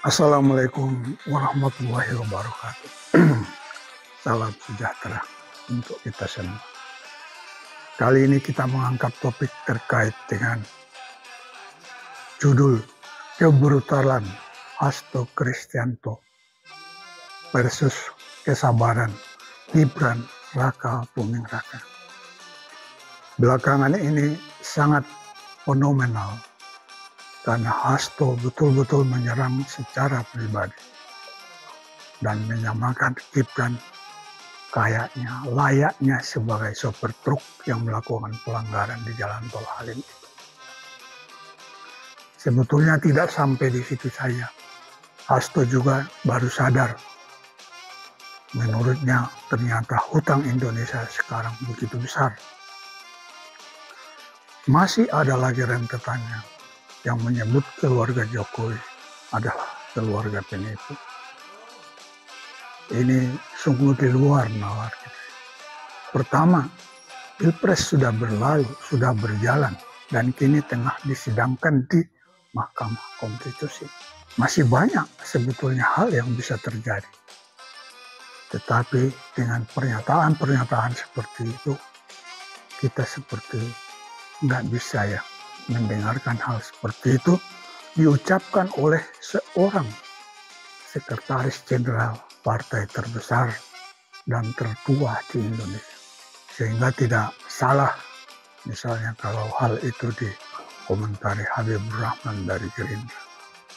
Assalamualaikum warahmatullahi wabarakatuh. Salam sejahtera untuk kita semua. Kali ini kita mengangkat topik terkait dengan judul kebrutalan Hasto Kristianto versus kesabaran Gibran Raka Buming Raka. Belakangan ini sangat fenomenal karena Hasto betul-betul menyerang secara pribadi dan menyamakan Gibran layaknya sebagai sopir truk yang melakukan pelanggaran di jalan tol Halim. Sebetulnya tidak sampai di situ saja. Hasto juga baru sadar. Menurutnya ternyata hutang Indonesia sekarang begitu besar. Masih ada lagi rentetannya yang menyebut keluarga Jokowi adalah keluarga penipu. Ini sungguh di luar nalar kita. Pertama, Pilpres sudah berlalu, sudah berjalan, dan kini tengah disidangkan di Mahkamah Konstitusi. Masih banyak sebetulnya hal yang bisa terjadi. Tetapi dengan pernyataan-pernyataan seperti itu, kita seperti nggak bisa ya mendengarkan hal seperti itu diucapkan oleh seorang sekretaris jenderal partai terbesar dan tertua di Indonesia. Sehingga tidak salah misalnya kalau hal itu dikomentari Habibur Rahman dari Gerindra.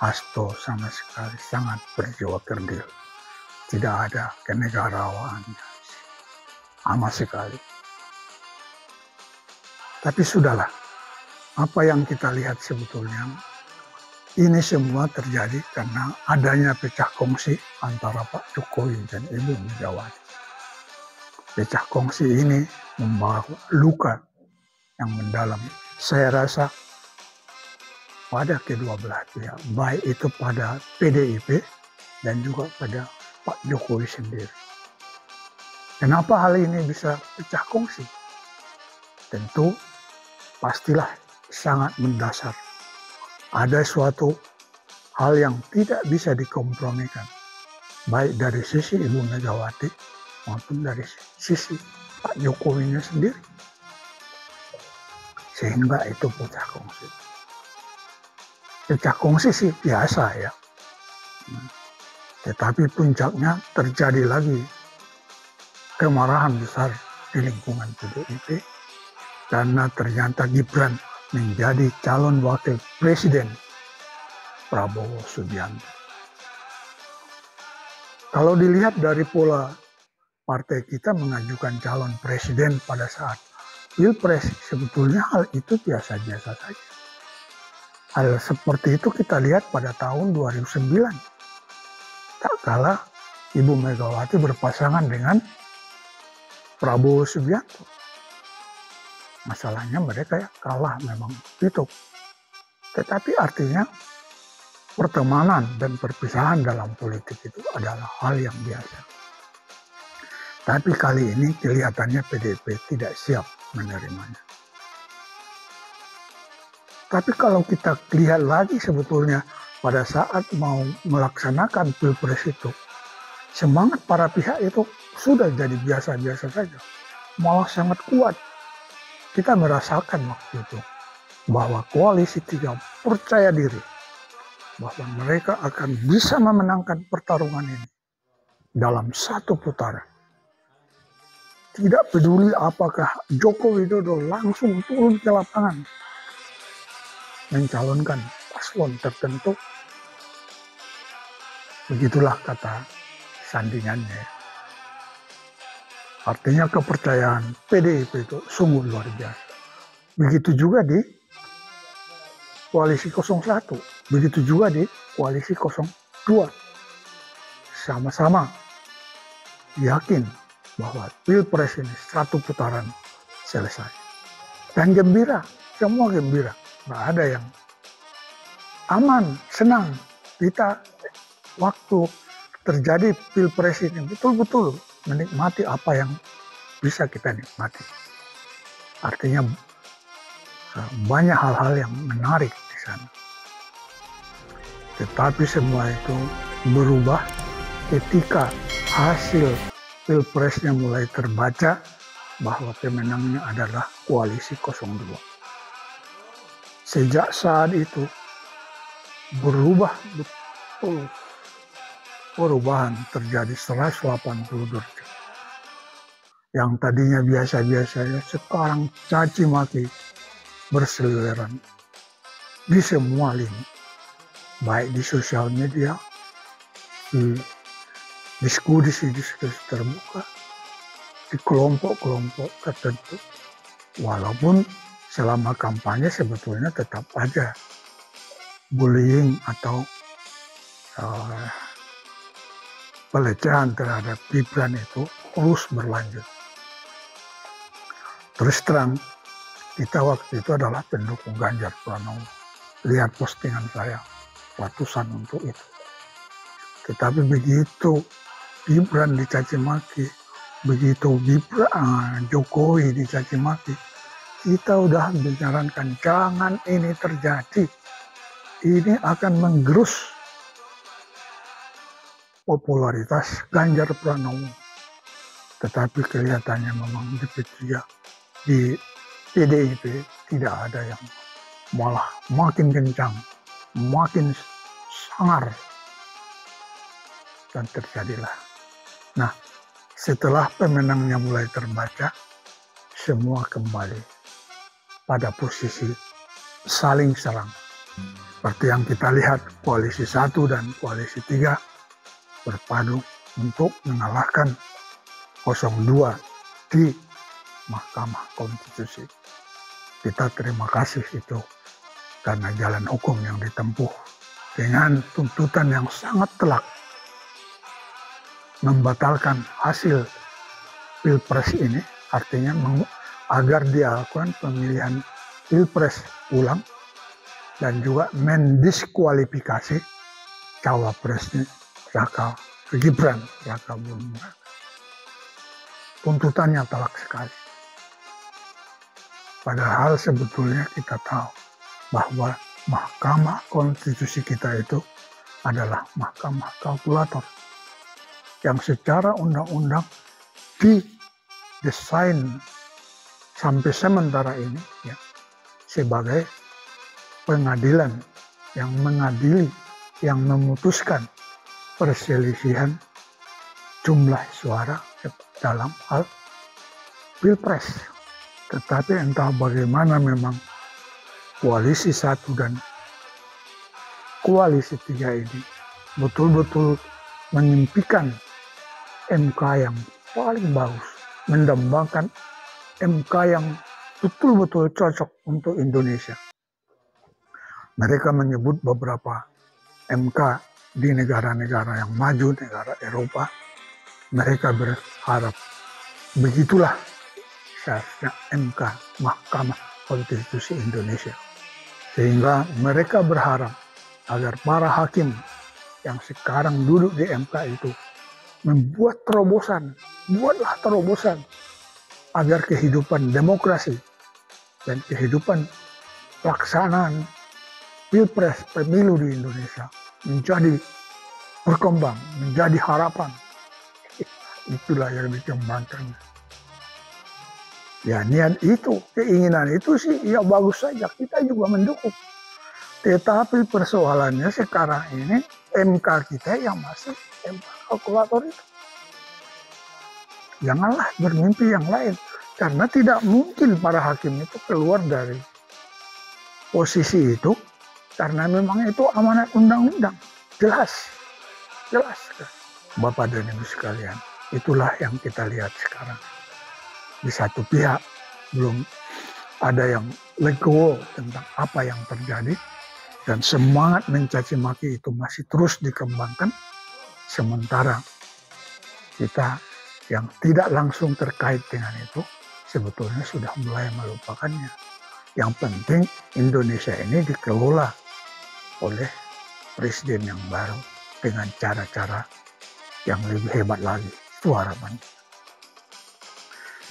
Hasto sama sekali sangat berjiwa kerdil. Tidak ada kenegarawaannya sama sekali. Tapi sudahlah. Apa yang kita lihat sebetulnya, ini semua terjadi karena adanya pecah kongsi antara Pak Jokowi dan Ibu Megawati. Pecah kongsi ini membawa luka yang mendalam. Saya rasa pada kedua belah pihak, baik itu pada PDIP dan juga pada Pak Jokowi sendiri. Kenapa hal ini bisa pecah kongsi? Tentu pastilah sangat mendasar. Ada suatu hal yang tidak bisa dikompromikan, baik dari sisi Ibu Megawati maupun dari sisi Pak Jokowinya sendiri. Sehingga itu pecah kongsi. Pecah kongsi sih biasa ya. Tetapi puncaknya terjadi lagi kemarahan besar di lingkungan PDIP karena ternyata Gibran menjadi calon wakil presiden Prabowo Subianto. Kalau dilihat dari pola partai kita mengajukan calon presiden pada saat Pilpres, sebetulnya hal itu biasa-biasa saja. Hal seperti itu kita lihat pada tahun 2009. Tak kalah Ibu Megawati berpasangan dengan Prabowo Subianto. Masalahnya mereka ya kalah memang itu. Tetapi artinya pertemanan dan perpisahan dalam politik itu adalah hal yang biasa. Tapi kali ini kelihatannya PDIP tidak siap menerimanya. Tapi kalau kita lihat lagi sebetulnya pada saat mau melaksanakan Pilpres itu, semangat para pihak itu sudah jadi biasa-biasa saja. Malah sangat kuat. Kita merasakan waktu itu bahwa koalisi 3 percaya diri bahwa mereka akan bisa memenangkan pertarungan ini dalam satu putaran. Tidak peduli apakah Joko Widodo langsung turun ke lapangan mencalonkan paslon tertentu. Begitulah kata sandingannya. Artinya kepercayaan PDIP itu sungguh luar biasa. Begitu juga di koalisi 01, begitu juga di koalisi 02. Sama-sama yakin bahwa Pilpres ini 1 putaran selesai. Dan gembira, semua gembira. Nggak ada yang aman, senang. Kita waktu terjadi Pilpres ini betul-betul menikmati apa yang bisa kita nikmati. Artinya banyak hal-hal yang menarik di sana. Tetapi semua itu berubah ketika hasil Pilpresnya mulai terbaca bahwa pemenangnya adalah koalisi 02. Sejak saat itu berubah betul. Perubahan terjadi 180 derajat. Yang tadinya biasa-biasa ya, sekarang caci maki berseliweran di semua lini. Baik di sosial media, di diskusi terbuka, di kelompok-kelompok tertentu. Walaupun selama kampanye sebetulnya tetap aja bullying atau pelecehan terhadap Gibran itu terus berlanjut. Terus terang, kita waktu itu adalah pendukung Ganjar Pranowo. Lihat postingan saya, ratusan untuk itu. Tetapi begitu Gibran dicaci maki, begitu Jokowi dicaci maki, kita udah menyarankan jangan ini terjadi. Ini akan menggerus popularitas Ganjar Pranowo. Tetapi kelihatannya memang di PDIP tidak ada yang malah makin kencang, makin sangar. Dan terjadilah. Nah, setelah pemenangnya mulai terbaca, semua kembali pada posisi saling serang. Seperti yang kita lihat, koalisi 1 dan koalisi 3 berpadu untuk mengalahkan 02 di Mahkamah Konstitusi. Kita terima kasih itu karena jalan hukum yang ditempuh dengan tuntutan yang sangat telak membatalkan hasil Pilpres ini, artinya agar dilakukan pemilihan Pilpres ulang dan juga mendiskualifikasi cawapresnya Gibran Raka Buming Raka. Tuntutannya telak sekali. Padahal sebetulnya kita tahu bahwa Mahkamah Konstitusi kita itu adalah mahkamah kalkulator yang secara undang-undang didesain sampai sementara ini ya, sebagai pengadilan yang mengadili, yang memutuskan perselisihan jumlah suara dalam hal Pilpres. Tetapi entah bagaimana memang koalisi 1 dan koalisi 3 ini betul-betul menyimpikan MK yang paling bagus, mendambangkan MK yang betul-betul cocok untuk Indonesia. Mereka menyebut beberapa MK di negara-negara yang maju, negara Eropa. Mereka berharap begitulah seharusnya MK, Mahkamah Konstitusi Indonesia. Sehingga mereka berharap agar para hakim yang sekarang duduk di MK itu membuat terobosan, buatlah terobosan agar kehidupan demokrasi dan kehidupan pelaksanaan Pilpres, pemilu di Indonesia menjadi berkembang, menjadi harapan. Itulah yang dikembangkan. Ya niat itu, keinginan itu sih ya bagus saja, kita juga mendukung. Tetapi persoalannya sekarang ini MK kita yang masih MK kalkulator itu. Janganlah bermimpi yang lain. Karena tidak mungkin para hakim itu keluar dari posisi itu. Karena memang itu amanat undang-undang. Jelas. Jelas. Bapak dan Ibu sekalian. Itulah yang kita lihat sekarang. Di satu pihak belum ada yang legowo tentang apa yang terjadi. Dan semangat mencaci maki itu masih terus dikembangkan. Sementara kita yang tidak langsung terkait dengan itu sebetulnya sudah mulai melupakannya. Yang penting Indonesia ini dikelola oleh presiden yang baru dengan cara-cara yang lebih hebat lagi. Itu harapannya.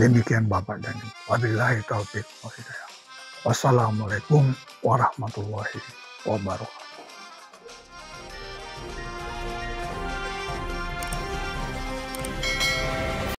Demikian Bapak dan Ibu. Wabillahi taufiq wal hidayah. Wassalamualaikum warahmatullahi wabarakatuh.